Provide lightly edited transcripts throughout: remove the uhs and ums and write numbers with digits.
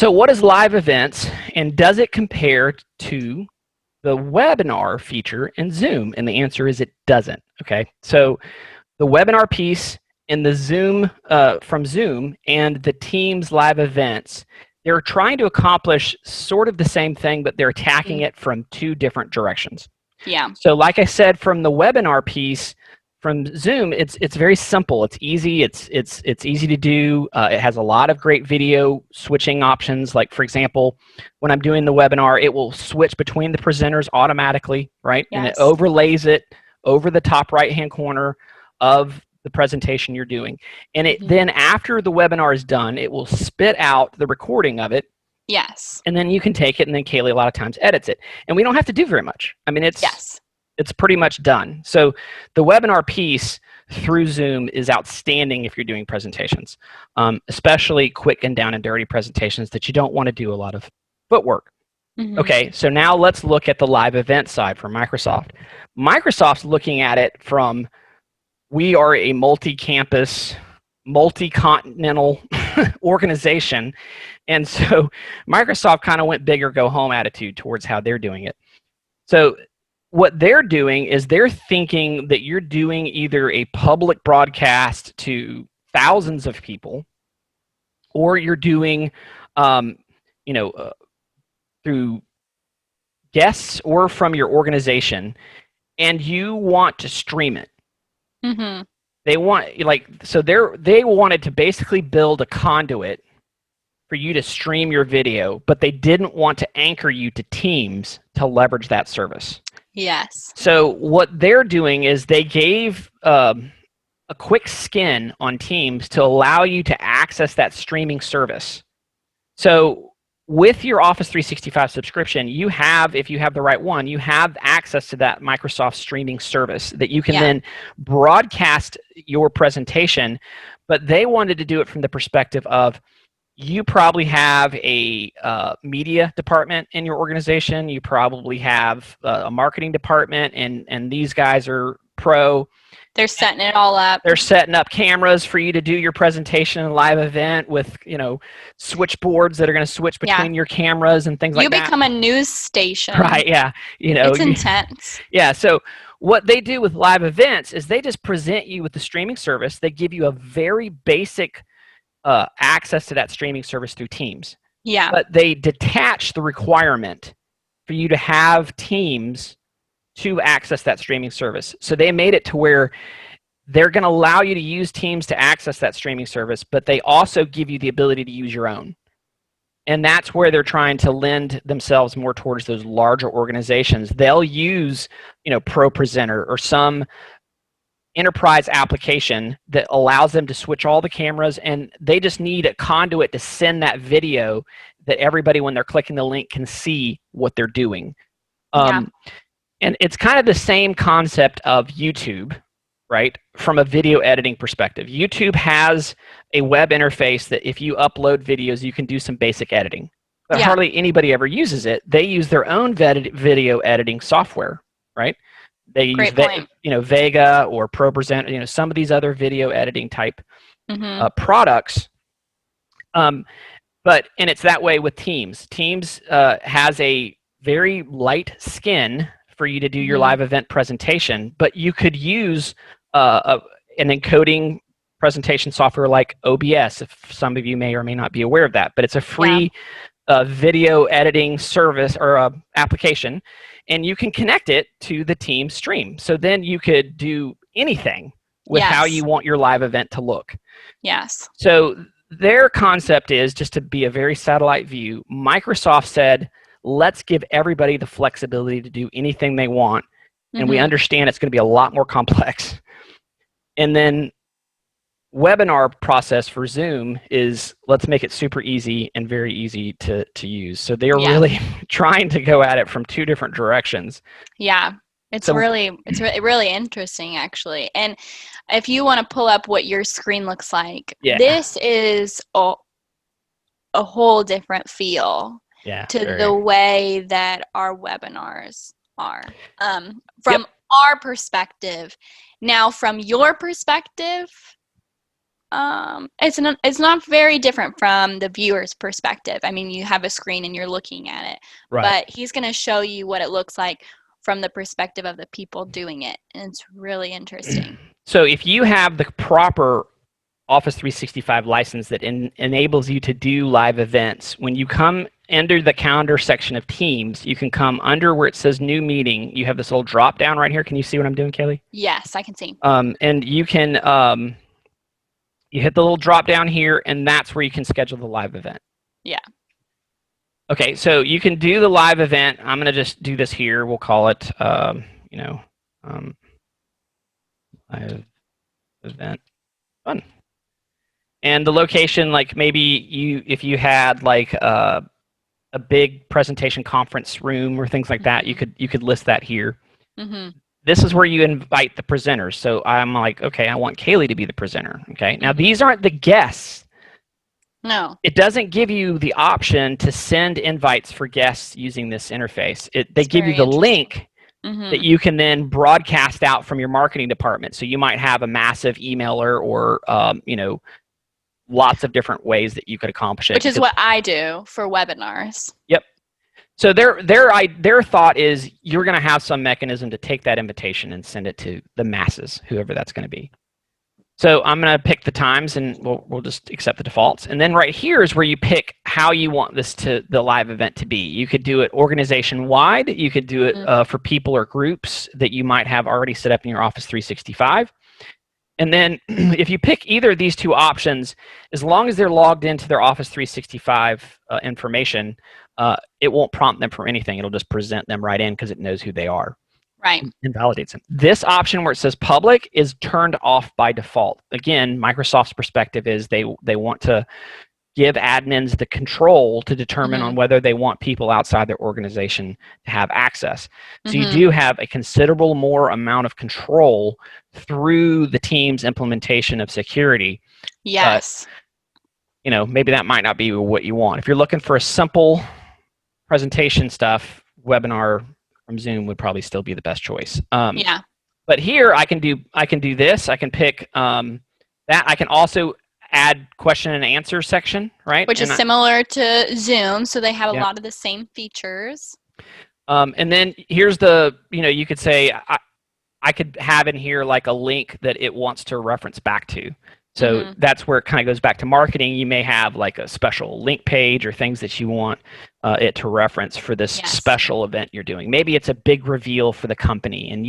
So what is live events, and does it compare to the webinar feature in Zoom? And the answer is it doesn't. Okay, so the webinar piece in the Zoom from Zoom and the Teams live events, they're trying to accomplish sort of the same thing, but they're attacking it from two different directions. Yeah. So like I said, from the webinar piece from Zoom, it's very simple. It's easy. It's easy to do. It has a lot of great video switching options. Like for example, when I'm doing the webinar, it will switch between the presenters automatically, right? Yes. And it overlays it over the top right-hand corner of the presentation you're doing. And it then after the webinar is done, it will spit out the recording of it. Yes. And then you can take it, and then Kaylee a lot of times edits it. And we don't have to do very much. I mean, it's pretty much done. So the webinar piece through Zoom is outstanding if you're doing presentations, especially quick and down and dirty presentations that you don't want to do a lot of footwork. Okay, so now let's look at the live event side for Microsoft. Microsoft's looking at it from, we are a multi-campus, multi-continental organization. And so Microsoft kind of went big or go home attitude towards how they're doing it. So what they're doing is they're thinking that you're doing either a public broadcast to thousands of people, or you're doing, through guests or from your organization, and you want to stream it. They want, they wanted to basically build a conduit for you to stream your video, but they didn't want to anchor you to Teams to leverage that service. Yes. So what they're doing is they gave a quick skin on Teams to allow you to access that streaming service. So with your Office 365 subscription, you have, if you have the right one, you have access to that Microsoft streaming service that you can then broadcast your presentation. But they wanted to do it from the perspective of, you probably have a media department in your organization. You probably have a marketing department, and these guys are pro. They're setting it all up. They're setting up cameras for you to do your presentation and live event with, switchboards that are going to switch between your cameras and things like that. You become a news station. Right, yeah. It's intense. Yeah, so what they do with live events is they just present you with the streaming service. They give you a very basic access to that streaming service through Teams. Yeah. But they detach the requirement for you to have Teams to access that streaming service. So they made it to where they're going to allow you to use Teams to access that streaming service, but they also give you the ability to use your own. And that's where they're trying to lend themselves more towards those larger organizations. They'll use, ProPresenter or some enterprise application that allows them to switch all the cameras, and they just need a conduit to send that video that everybody, when they're clicking the link, can see what they're doing. And it's kind of the same concept of YouTube, right? From a video editing perspective. YouTube has a web interface that if you upload videos, you can do some basic editing. But hardly anybody ever uses it. They use their own video editing software, right? They use Vega or ProPresenter, some of these other video editing type products. And it's that way with Teams. Teams has a very light skin for you to do your live event presentation, but you could use an encoding presentation software like OBS, if some of you may or may not be aware of that, but it's a free video editing service or application, and you can connect it to the Teams stream. So then you could do anything with how you want your live event to look. Yes. So their concept is just to be a very satellite view. Microsoft said, let's give everybody the flexibility to do anything they want. And we understand it's going to be a lot more complex. And then webinar process for Zoom is, let's make it super easy and very easy to use. So they're really trying to go at it from two different directions. Yeah. It's really interesting, actually. And if you want to pull up what your screen looks like, this is a whole different feel to the way that our webinars are from our perspective. Now, from your perspective, It's not very different from the viewer's perspective. I mean, you have a screen and you're looking at it, but he's going to show you what it looks like from the perspective of the people doing it, and it's really interesting. So if you have the proper Office 365 license that enables you to do live events, when you come under the calendar section of Teams, you can come under where it says New Meeting. You have this little drop down right here. Can you see what I'm doing, Kaylee? Yes, I can see. And you can you hit the little drop down here, and that's where you can schedule the live event. Yeah. Okay, so you can do the live event. I'm going to just do this here. We'll call it, live event fun. And the location, like maybe if you had like a big presentation conference room or things like that, you could list that here. This is where you invite the presenters. So I'm like, okay, I want Kaylee to be the presenter. Okay, now these aren't the guests. No. It doesn't give you the option to send invites for guests using this interface. They give you the link that you can then broadcast out from your marketing department. So you might have a massive emailer or, lots of different ways that you could accomplish it. Which is what I do for webinars. Yep. So their thought is you're going to have some mechanism to take that invitation and send it to the masses, whoever that's going to be. So I'm going to pick the times, and we'll just accept the defaults. And then right here is where you pick how you want the live event to be. You could do it organization-wide. You could do it for people or groups that you might have already set up in your Office 365. And then if you pick either of these two options, as long as they're logged into their Office 365 information, it won't prompt them for anything. It'll just present them right in because it knows who they are. Right. And validates them. This option where it says public is turned off by default. Again, Microsoft's perspective is they want to give admins the control to determine on whether they want people outside their organization to have access. So you do have a considerable more amount of control through the Teams implementation of security. Yes. But, maybe that might not be what you want. If you're looking for a simple presentation stuff, webinar from Zoom would probably still be the best choice. Yeah. But here I can do this. I can pick that. I can also add question and answer section, right? Which is similar to Zoom, so they have a lot of the same features. And then here's you could say I could have in here like a link that it wants to reference back to. So that's where it kind of goes back to marketing. You may have like a special link page or things that you want it to reference for this special event you're doing. Maybe it's a big reveal for the company, and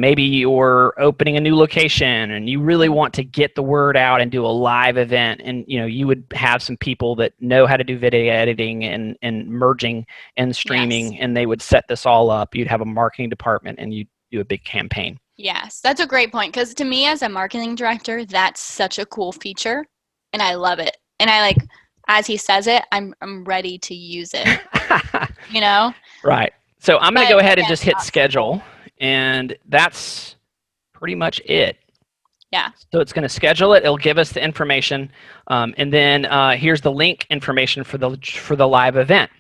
maybe you're opening a new location and you really want to get the word out and do a live event, and you would have some people that know how to do video editing and merging and streaming, and they would set this all up. You'd have a marketing department and you'd do a big campaign. Yes, that's a great point, because to me as a marketing director, that's such a cool feature and I love it. And I as he says it, I'm ready to use it. Right. So I'm going to go ahead and just hit schedule. And that's pretty much it. Yeah. So it's going to schedule it. It'll give us the information. And then here's the link information for the live event.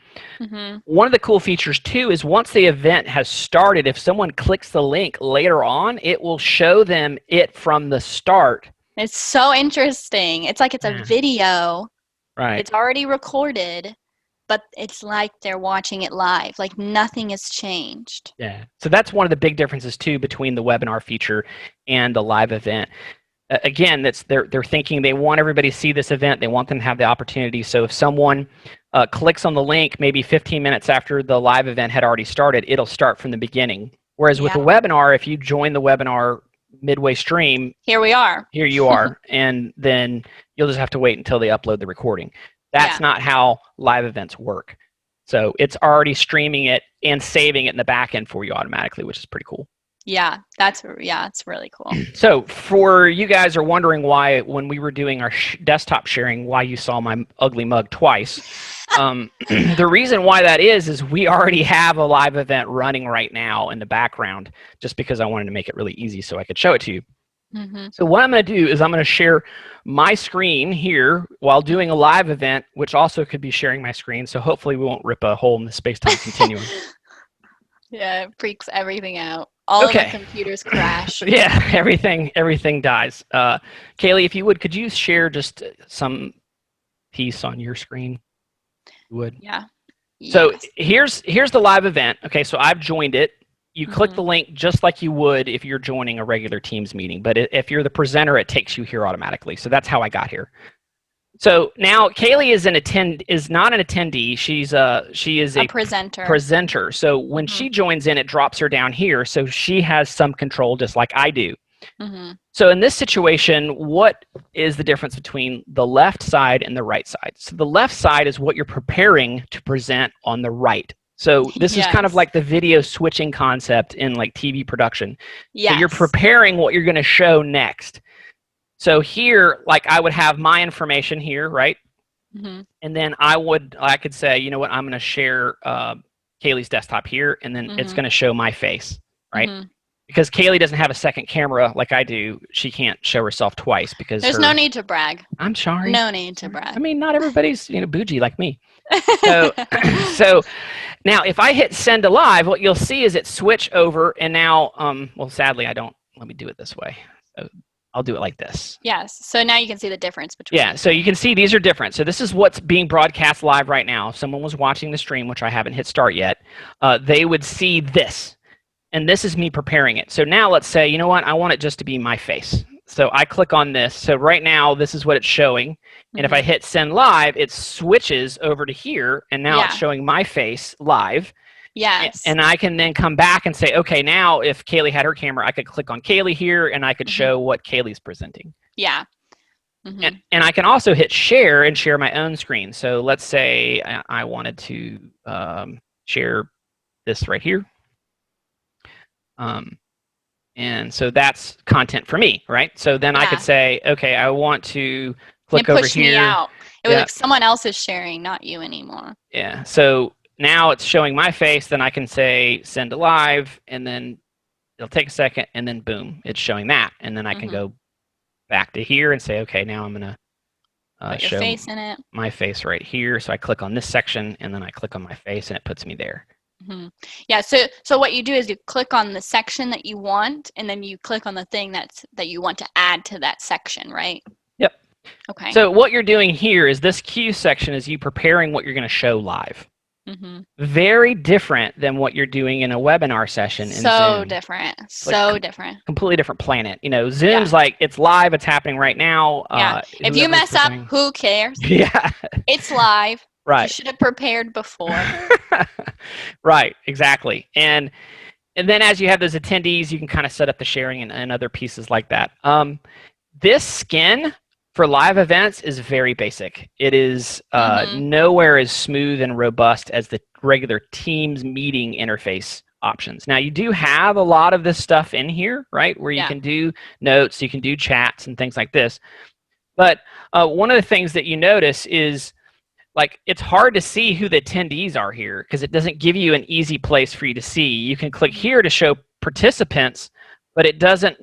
One of the cool features, too, is once the event has started, if someone clicks the link later on, it will show them it from the start. It's so interesting. It's like it's a video. Right. It's already recorded, but it's like they're watching it live. Like nothing has changed. Yeah. So that's one of the big differences too between the webinar feature and the live event. Again, they're thinking they want everybody to see this event. They want them to have the opportunity. So if someone clicks on the link maybe 15 minutes after the live event had already started, it'll start from the beginning. Whereas with the webinar, if you join the webinar midway stream, here we are. Here you are. And then you'll just have to wait until they upload the recording. That's not how live events work. So it's already streaming it and saving it in the back end for you automatically, which is pretty cool. Yeah, it's really cool. So for you guys are wondering why, when we were doing our desktop sharing, why you saw my ugly mug twice. The reason why that is we already have a live event running right now in the background, just because I wanted to make it really easy so I could show it to you. So what I'm going to do is I'm going to share my screen here while doing a live event, which also could be sharing my screen. So hopefully we won't rip a hole in the space-time continuum. Yeah, it freaks everything out. all of the computers crash. Yeah, everything dies. Kaylee, if you would, could you share just some piece on your screen? You would. Yeah. So here's the live event. Okay, so I've joined it. You click the link just like you would if you're joining a regular Teams meeting, but if you're the presenter, it takes you here automatically. So that's how I got here. So now Kaylee is not an attendee. She is a presenter. So when she joins in, it drops her down here. So she has some control, just like I do. So in this situation, what is the difference between the left side and the right side? So the left side is what you're preparing to present on the right. So this is kind of like the video switching concept in like TV production. So you're preparing what you're going to show next. So here, like I would have my information here, right? And then I could say, you know what, I'm going to share Kaylee's desktop here, and then it's going to show my face, right? Because Kaylee doesn't have a second camera like I do, she can't show herself twice because there's no need to brag. I'm sorry. No need to brag. I mean, not everybody's bougie like me. So, so now if I hit send to live, what you'll see is it switch over, and now, well, sadly, I don't. Let me do it this way. So I'll do it like this. Yes. So now you can see the difference between. Yeah. So you can see these are different. So this is what's being broadcast live right now. If someone was watching the stream, which I haven't hit start yet, they would see this. And this is me preparing it. So now let's say, you know what? I want it just to be my face. So I click on this. So right now, this is what it's showing. And if I hit send live, it switches over to here. And now it's showing my face live. Yes. And I can then come back and say, okay, now if Kaylee had her camera, I could click on Kaylee here and I could show what Kaylee's presenting. Yeah. And I can also hit share and share my own screen. So let's say I wanted to share this right here. And so that's content for me, right? So then I could say, okay, I want to click over here. Me out. It was like someone else is sharing, not you anymore. Yeah. So now it's showing my face. Then I can say send to live, and then it'll take a second, and then boom, it's showing that. And then I can go back to here and say, okay, now I'm gonna show your face in it. My face right here. So I click on this section, and then I click on my face, and it puts me there. Yeah, so what you do is you click on the section that you want, and then you click on the thing that you want to add to that section, right? Yep. Okay. So what you're doing here is this Q section is you preparing what you're going to show live. Very different than what you're doing in a webinar session in Zoom. Different. So different. Completely different planet. Zoom's like, it's live, it's happening right now. Yeah. If you mess up, who cares? Yeah. It's live. Right. You should have prepared before. Right, exactly. And then as you have those attendees, you can kind of set up the sharing and other pieces like that. This skin for live events is very basic. It is nowhere as smooth and robust as the regular Teams meeting interface options. Now, you do have a lot of this stuff in here, right, where you can do notes, you can do chats and things like this. But one of the things that you notice is, like, it's hard to see who the attendees are here because it doesn't give you an easy place for you to see. You can click here to show participants, but it doesn't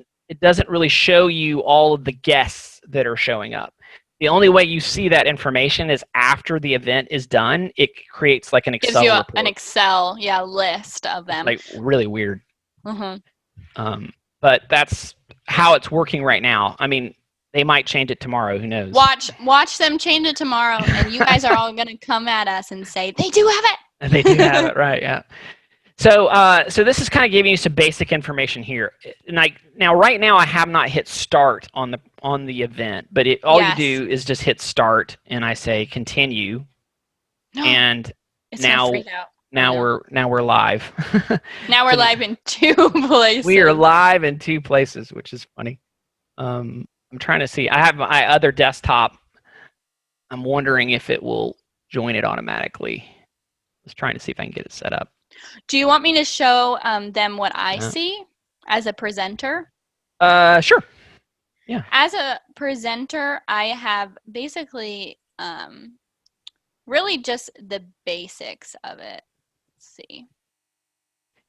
really show you all of the guests that are showing up. The only way you see that information is after the event is done. It creates like an Excel report. An Excel, list of them. Like really weird. But that's how it's working right now. I mean, they might change it tomorrow. Who knows? Watch them change it tomorrow, and you guys are all going to come at us and say, they do have it. They do have it, right, yeah. So so this is kind of giving you some basic information here. Now, right now, I have not hit start on the event, but all you do is just hit start, and I say continue, and now we're live. Now we're live in 2 places. We are live in 2 places, which is funny. I'm trying to see. I have my other desktop. I'm wondering if it will join it automatically. Just trying to see if I can get it set up. Do you want me to show them what I see as a presenter? Sure. Yeah. As a presenter, I have basically really just the basics of it. Let's see.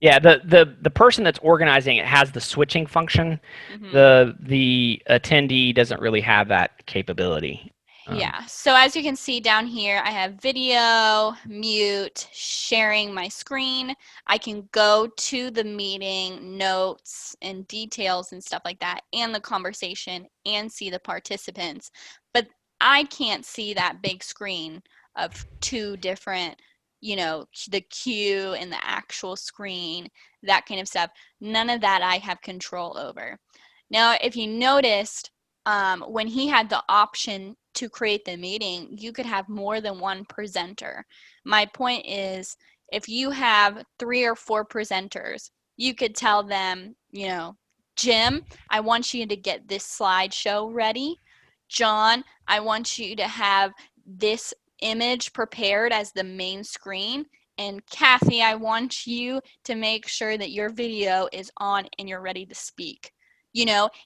Yeah, the person that's organizing it has the switching function. The attendee doesn't really have that capability. Yeah. So as you can see down here, I have video, mute, sharing my screen. I can go to the meeting notes and details and stuff like that, and the conversation, and see the participants. But I can't see that big screen of two different, the queue and the actual screen, that kind of stuff. None of that I have control over. Now, if you noticed, when he had the option to create the meeting, you could have more than one presenter. My point is, if you have 3 or 4 presenters, you could tell them, Jim, I want you to get this slideshow ready. John, I want you to have this image prepared as the main screen. And Kathy, I want you to make sure that your video is on and you're ready to speak.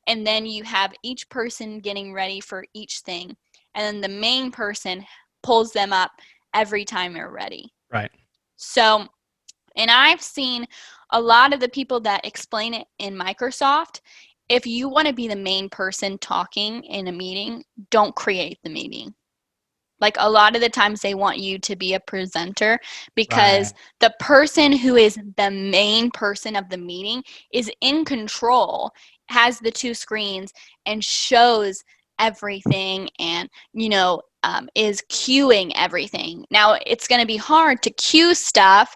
And then you have each person getting ready for each thing. And then the main person pulls them up every time they're ready. Right. So, and I've seen a lot of the people that explain it in Microsoft. If you want to be the main person talking in a meeting, don't create the meeting. Like, a lot of the times they want you to be a presenter, because the person who is the main person of the meeting is in control, has the 2 screens, and shows everything, and is queuing everything. Now, it's going to be hard to queue stuff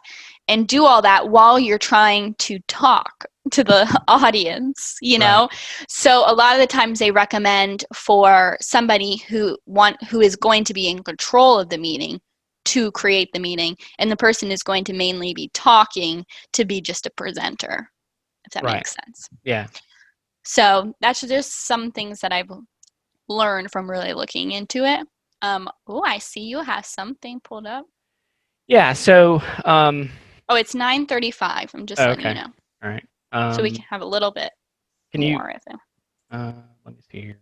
and do all that while you're trying to talk to the audience, Right. So a lot of the times they recommend for somebody who is going to be in control of the meeting to create the meeting, and the person is going to mainly be talking to be just a presenter, if that makes sense. Yeah. So that's just some things that I've learned from really looking into it. I see you have something pulled up. Yeah. So. It's 9:35. I'm just letting you know. All right. So we can have a little bit more of them. Let me see here.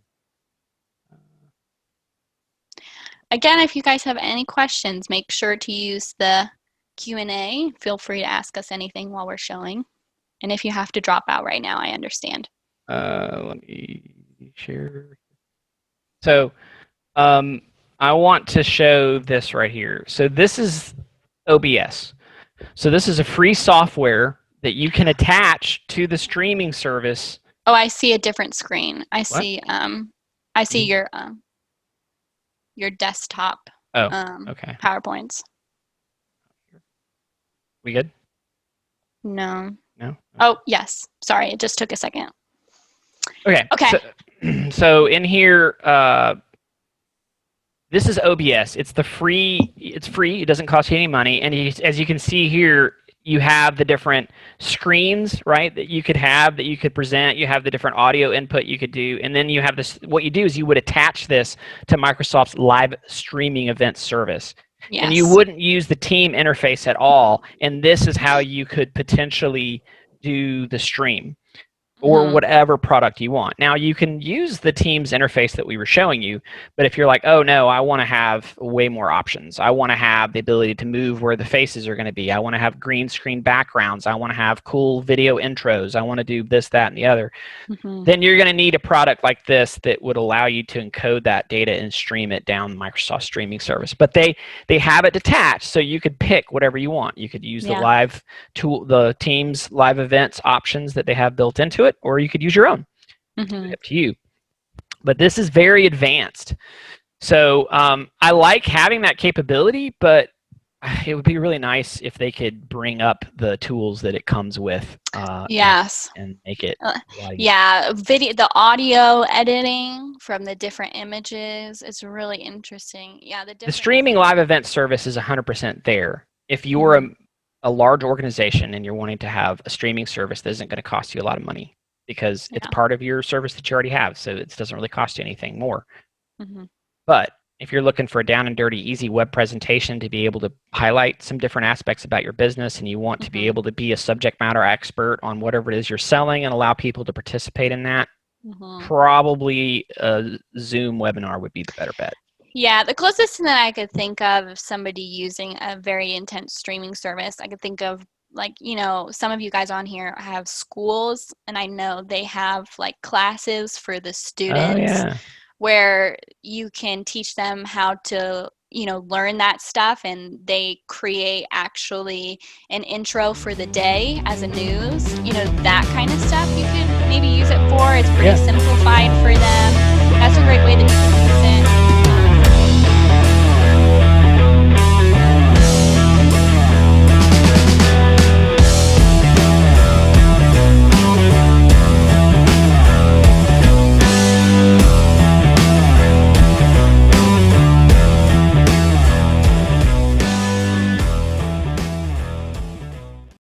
Again, if you guys have any questions, make sure to use the Q&A. Feel free to ask us anything while we're showing. And if you have to drop out right now, I understand. Let me share. So I want to show this right here. So this is OBS. So this is a free software that you can attach to the streaming service. Oh, I see a different screen. I see your desktop okay. PowerPoints. We good? No. No? Oh, yes. Sorry, it just took a second. Okay. So in here, this is OBS. It's free. It doesn't cost you any money. And as you can see here, you have the different screens, right, that you could present. You have the different audio input you could do. And then you have this, what you do is you would attach this to Microsoft's live streaming event service. Yes. And you wouldn't use the team interface at all. And this is how you could potentially do the stream, or whatever product you want. Now, you can use the Teams interface that we were showing you, but if you're like, oh no, I want to have way more options. I want to have the ability to move where the faces are going to be. I want to have green screen backgrounds. I want to have cool video intros. I want to do this, that, and the other. Then you're going to need a product like this that would allow you to encode that data and stream it down Microsoft streaming service. But they have it detached, so you could pick whatever you want. You could use the live tool, the Teams live events options that they have built into it, or you could use your own. It's up to you. But this is very advanced. So I like having that capability, but it would be really nice if they could bring up the tools that it comes with. Yes. And make it. The audio editing from the different images is really interesting. Yeah, the streaming live event service is 100% there. If you're a large organization and you're wanting to have a streaming service that isn't going to cost you a lot of money, because it's part of your service that you already have, so it doesn't really cost you anything more. But if you're looking for a down and dirty, easy web presentation to be able to highlight some different aspects about your business, and you want to be able to be a subject matter expert on whatever it is you're selling and allow people to participate in that, probably a Zoom webinar would be the better bet. Yeah, the closest thing that I could think of somebody using a very intense streaming service, I could think of, like, some of you guys on here have schools, and I know they have like classes for the students where you can teach them how to, learn that stuff, and they create actually an intro for the day as a news, that kind of stuff you could maybe use it for. It's pretty simplified for them. That's a great way that you can use it.